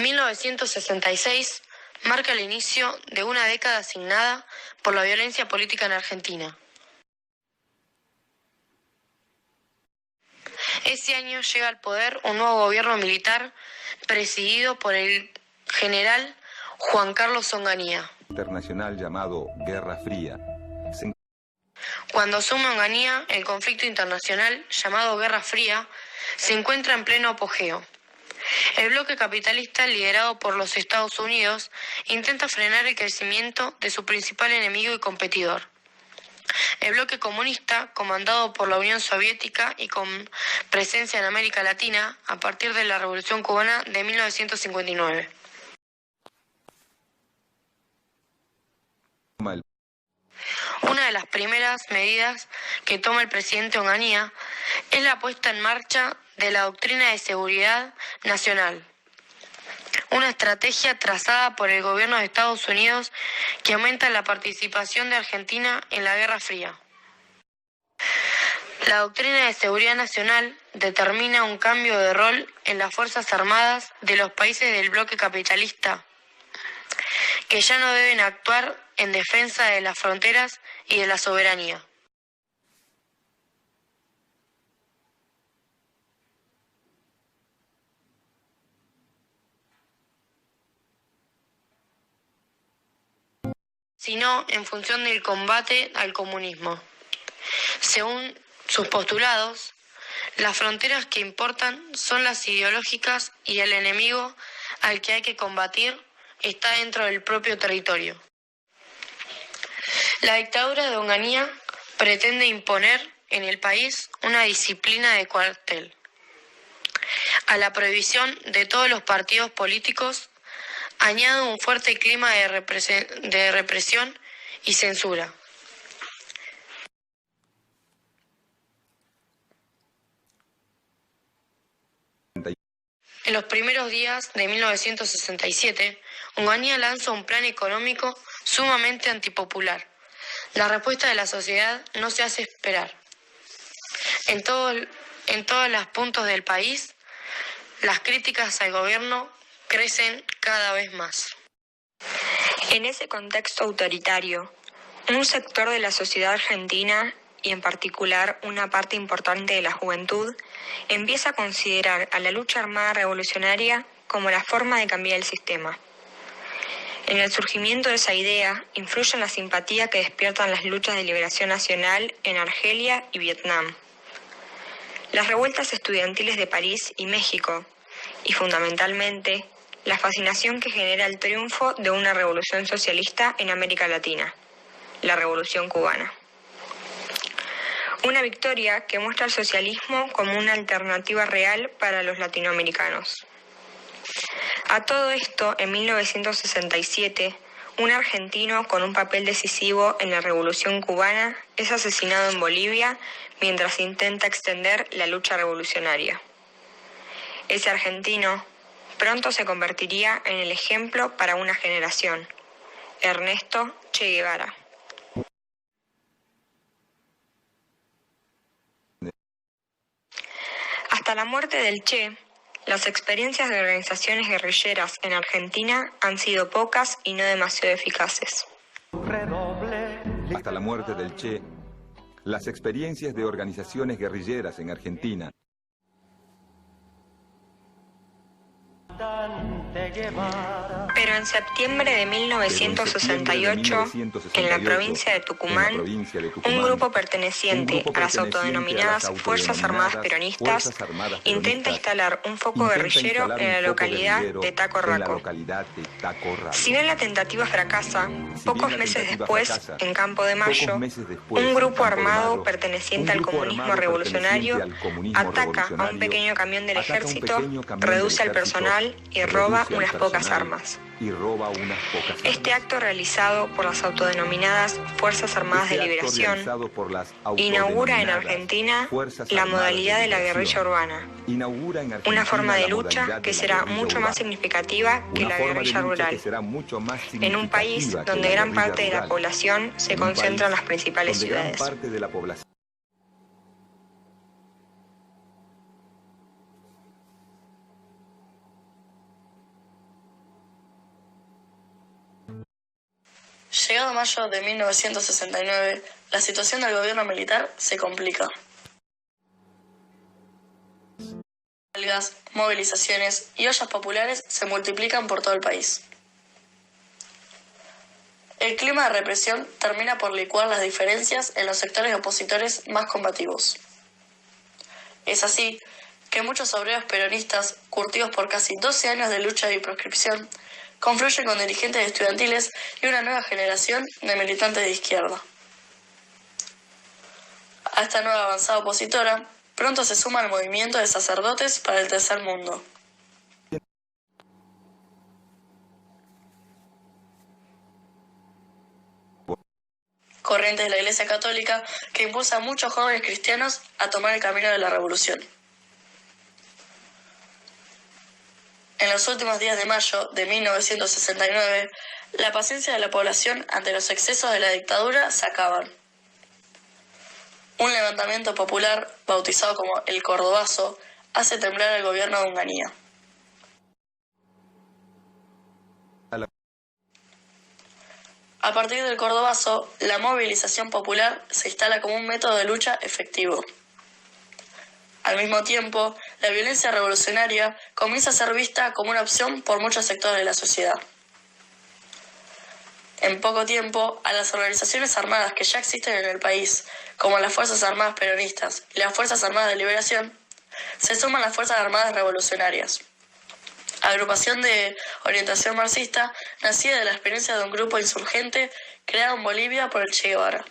1966 marca el inicio de una década asignada por la violencia política en Argentina. Ese año llega al poder un nuevo gobierno militar presidido por el general Juan Carlos Onganía. Internacional llamado Guerra Fría. Cuando asume Onganía, el conflicto internacional llamado Guerra Fría se encuentra en pleno apogeo. El bloque capitalista, liderado por los Estados Unidos, intenta frenar el crecimiento de su principal enemigo y competidor. El bloque comunista, comandado por la Unión Soviética y con presencia en América Latina a partir de la Revolución Cubana de 1959. Una de las primeras medidas que toma el presidente Onganía es la puesta en marcha de la Doctrina de Seguridad Nacional, una estrategia trazada por el gobierno de Estados Unidos que aumenta la participación de Argentina en la Guerra Fría. La Doctrina de Seguridad Nacional determina un cambio de rol en las Fuerzas Armadas de los países del bloque capitalista, que ya no deben actuar en defensa de las fronteras y de la soberanía. Sino en función del combate al comunismo. Según sus postulados, las fronteras que importan son las ideológicas y el enemigo al que hay que combatir está dentro del propio territorio. La dictadura de Onganía pretende imponer en el país una disciplina de cuartel, a la prohibición de todos los partidos políticos añade un fuerte clima de represión y censura. En los primeros días de 1967, Onganía lanza un plan económico sumamente antipopular. La respuesta de la sociedad no se hace esperar. En todos los puntos del país, las críticas al gobierno crecen cada vez más. En ese contexto autoritario, un sector de la sociedad argentina, y en particular una parte importante de la juventud, empieza a considerar a la lucha armada revolucionaria como la forma de cambiar el sistema. En el surgimiento de esa idea influye la simpatía que despiertan las luchas de liberación nacional en Argelia y Vietnam, las revueltas estudiantiles de París y México, y fundamentalmente la fascinación que genera el triunfo de una revolución socialista en América Latina, la Revolución Cubana. Una victoria que muestra el socialismo como una alternativa real para los latinoamericanos. A todo esto, en 1967, un argentino con un papel decisivo en la Revolución Cubana es asesinado en Bolivia mientras intenta extender la lucha revolucionaria. Ese argentino pronto se convertiría en el ejemplo para una generación, Ernesto Che Guevara. Hasta la muerte del Che, las experiencias de organizaciones guerrilleras en Argentina han sido pocas y no demasiado eficaces. Hasta la muerte del Che, las experiencias de organizaciones guerrilleras en Argentina Pero en septiembre de 1968, en la provincia de Tucumán, un grupo perteneciente a las autodenominadas Fuerzas Armadas Peronistas intenta instalar un foco guerrillero en la localidad de Taco Raco. Si bien la tentativa fracasa, pocos meses después, en Campo de Mayo, un grupo armado perteneciente al comunismo revolucionario ataca a un pequeño camión del ejército, reduce al personal y roba unas pocas armas. Este acto, realizado por las autodenominadas Fuerzas Armadas de Liberación, inaugura en Argentina la modalidad de la guerrilla urbana, una forma de lucha que será mucho más significativa que la guerrilla rural, en un país donde gran parte de la población se concentra en las principales ciudades. Llegado mayo de 1969, la situación del gobierno militar se complica. Huelgas, movilizaciones y ollas populares se multiplican por todo el país. El clima de represión termina por licuar las diferencias en los sectores opositores más combativos. Es así que muchos obreros peronistas, curtidos por casi 12 años de lucha y proscripción, confluyen con dirigentes estudiantiles y una nueva generación de militantes de izquierda. A esta nueva avanzada opositora, pronto se suma el movimiento de sacerdotes para el tercer mundo. Corrientes de la Iglesia Católica que impulsa a muchos jóvenes cristianos a tomar el camino de la revolución. En los últimos días de mayo de 1969, la paciencia de la población ante los excesos de la dictadura se acaban. Un levantamiento popular, bautizado como el Cordobazo, hace temblar al gobierno de Onganía. A partir del Cordobazo, la movilización popular se instala como un método de lucha efectivo. Al mismo tiempo, la violencia revolucionaria comienza a ser vista como una opción por muchos sectores de la sociedad. En poco tiempo, a las organizaciones armadas que ya existen en el país, como las Fuerzas Armadas Peronistas y las Fuerzas Armadas de Liberación, se suman las Fuerzas Armadas Revolucionarias, agrupación de orientación marxista nacida de la experiencia de un grupo insurgente creado en Bolivia por el Che Guevara.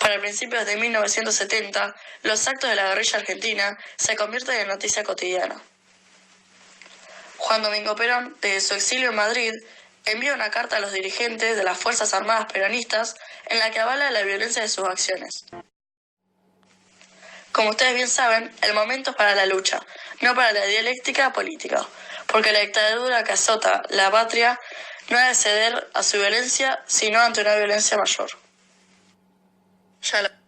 Para principios de 1970, los actos de la guerrilla argentina se convierten en noticia cotidiana. Juan Domingo Perón, desde su exilio en Madrid, envía una carta a los dirigentes de las Fuerzas Armadas Peronistas en la que avala la violencia de sus acciones. Como ustedes bien saben, el momento es para la lucha, no para la dialéctica política, porque la dictadura que azota la patria no ha de ceder a su violencia, sino ante una violencia mayor. Ya